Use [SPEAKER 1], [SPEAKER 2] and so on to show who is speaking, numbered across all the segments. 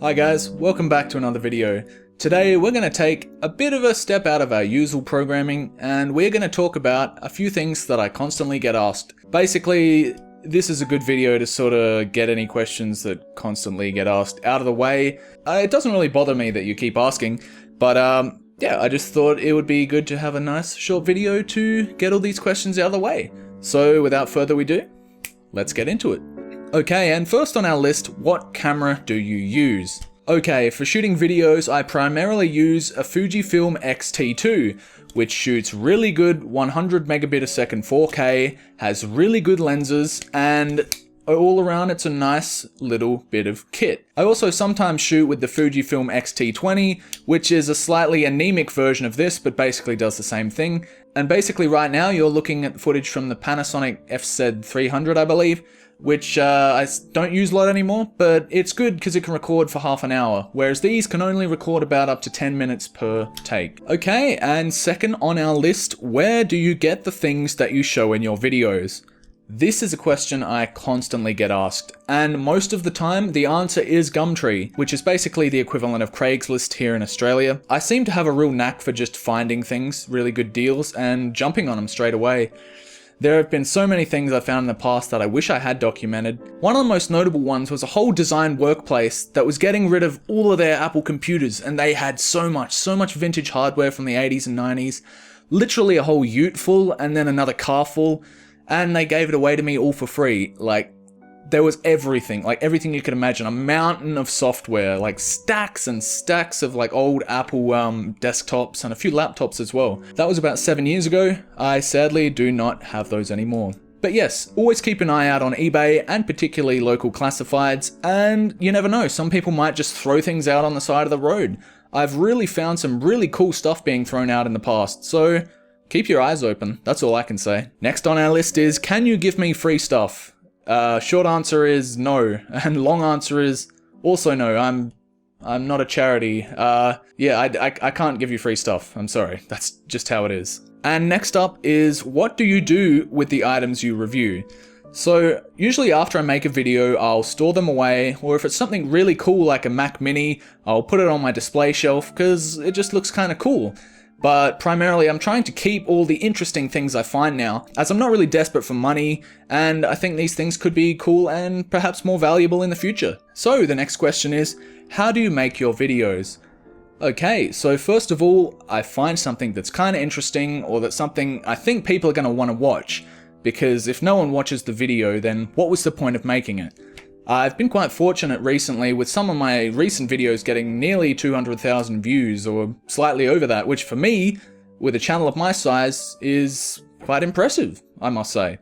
[SPEAKER 1] Hi guys, welcome back to another video. Today we're going to take a bit of a step out of our usual programming and we're going to talk about a few things that I constantly get asked. Basically, this is a good video to sort of get any questions that constantly get asked out of the way. It doesn't really bother me that you keep asking, but yeah, I just thought it would be good to have a nice short video to get all these questions out of the way. So without further ado, let's get into it. Okay, and first on our list, what camera do you use? Okay, for shooting videos, I primarily use a Fujifilm X-T2, which shoots really good 100 megabit a second 4K, has really good lenses, and all around it's a nice little bit of kit. I also sometimes shoot with the Fujifilm X-T20, which is a slightly anemic version of this, but basically does the same thing. And basically right now you're looking at footage from the Panasonic FZ300, I believe, which I don't use a lot anymore, but it's good because it can record for half an hour, whereas these can only record about up to 10 minutes per take. Okay, and second on our list, where do you get the things that you show in your videos? This is a question I constantly get asked, and most of the time the answer is Gumtree, which is basically the equivalent of Craigslist here in Australia. I seem to have a real knack for just finding things, really good deals, and jumping on them straight away. There have been so many things I found in the past that I wish I had documented. One of the most notable ones was a whole design workplace that was getting rid of all of their Apple computers, and they had so much vintage hardware from the 80s and 90s. Literally a whole ute full and then another car full, and they gave it away to me all for free. Like, there was everything, like everything you could imagine, a mountain of software, like stacks and stacks of like old Apple desktops and a few laptops as well. That was about 7 years ago. I sadly do not have those anymore. But yes, always keep an eye out on eBay and particularly local classifieds, and you never know, some people might just throw things out on the side of the road. I've really found some really cool stuff being thrown out in the past, so keep your eyes open, that's all I can say. Next on our list is, can you give me free stuff? Short answer is no, and long answer is also no. I'm not a charity. Yeah, I can't give you free stuff. I'm sorry. That's just how it is. And next up is, what do you do with the items you review? So usually after I make a video, I'll store them away, or if it's something really cool like a Mac Mini, I'll put it on my display shelf because it just looks kind of cool. But primarily I'm trying to keep all the interesting things I find now, as I'm not really desperate for money, and I think these things could be cool and perhaps more valuable in the future. So the next question is, how do you make your videos? Okay, so first of all, I find something that's kind of interesting, or that's something I think people are going to want to watch, because if no one watches the video, then what was the point of making it? I've been quite fortunate recently with some of my recent videos getting nearly 200,000 views, or slightly over that, which for me, with a channel of my size, is quite impressive, I must say.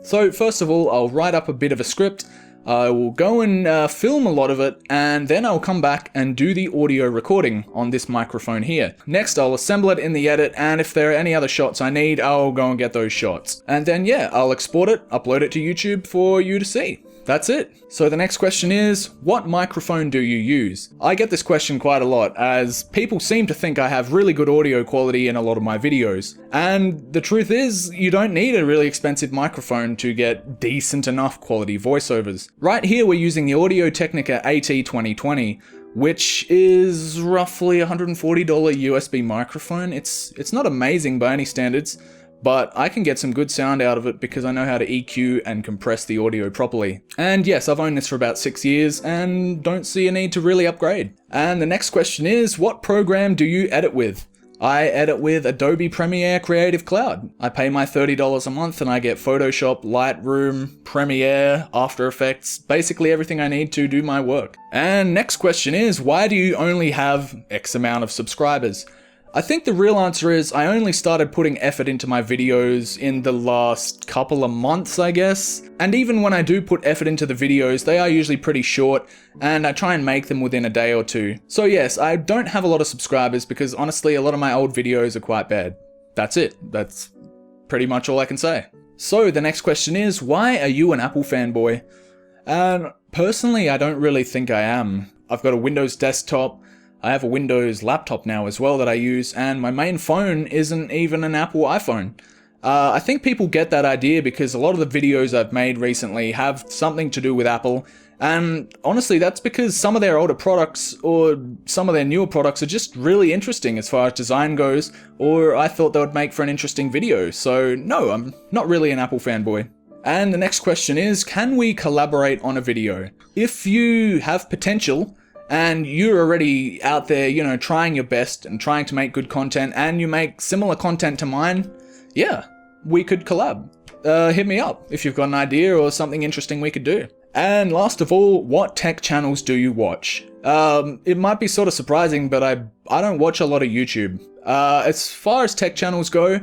[SPEAKER 1] So first of all, I'll write up a bit of a script, I will go and film a lot of it, and then I'll come back and do the audio recording on this microphone here. Next, I'll assemble it in the edit, and if there are any other shots I need, I'll go and get those shots. And then yeah, I'll export it, upload it to YouTube for you to see. That's it. So the next question is, what microphone do you use? I get this question quite a lot, as people seem to think I have really good audio quality in a lot of my videos. And the truth is, you don't need a really expensive microphone to get decent enough quality voiceovers. Right here we're using the Audio-Technica AT2020, which is roughly a $140 USB microphone. It's not amazing by any standards, but I can get some good sound out of it because I know how to EQ and compress the audio properly. And yes, I've owned this for about 6 years and don't see a need to really upgrade. And the next question is, what program do you edit with? I edit with Adobe Premiere Creative Cloud. I pay my $30 a month and I get Photoshop, Lightroom, Premiere, After Effects, basically everything I need to do my work. And next question is, why do you only have X amount of subscribers? I think the real answer is I only started putting effort into my videos in the last couple of months, I guess. And even when I do put effort into the videos, they are usually pretty short, and I try and make them within a day or two. So yes, I don't have a lot of subscribers because honestly, a lot of my old videos are quite bad. That's it. That's pretty much all I can say. So the next question is, why are you an Apple fanboy? And personally, I don't really think I am. I've got a Windows desktop. I have a Windows laptop now as well that I use, and my main phone isn't even an Apple iPhone. I think people get that idea because a lot of the videos I've made recently have something to do with Apple, And honestly, that's because some of their older products or some of their newer products are just really interesting as far as design goes, or I thought they would make for an interesting video. So no, I'm not really an Apple fanboy. And the next question is, can we collaborate on a video? If you have potential and you're already out there, you know, trying your best and trying to make good content, and you make similar content to mine, yeah, we could collab. Hit me up if you've got an idea or something interesting we could do. And last of all, what tech channels do you watch? It might be sort of surprising, but I don't watch a lot of YouTube. As far as tech channels go,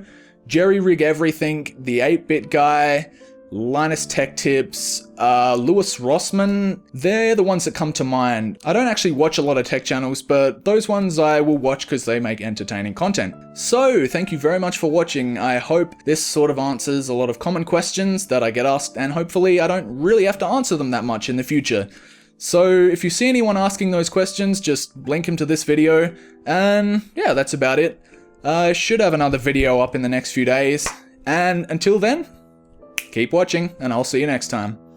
[SPEAKER 1] Jerry Rig Everything, The 8-Bit Guy, Linus Tech Tips, Lewis Rossman, they're the ones that come to mind. I don't actually watch a lot of tech channels, but those ones I will watch because they make entertaining content. So, thank you very much for watching. I hope this sort of answers a lot of common questions that I get asked, and hopefully I don't really have to answer them that much in the future. So, if you see anyone asking those questions, just link them to this video, and yeah, that's about it. I should have another video up in the next few days, and until then, keep watching, and I'll see you next time.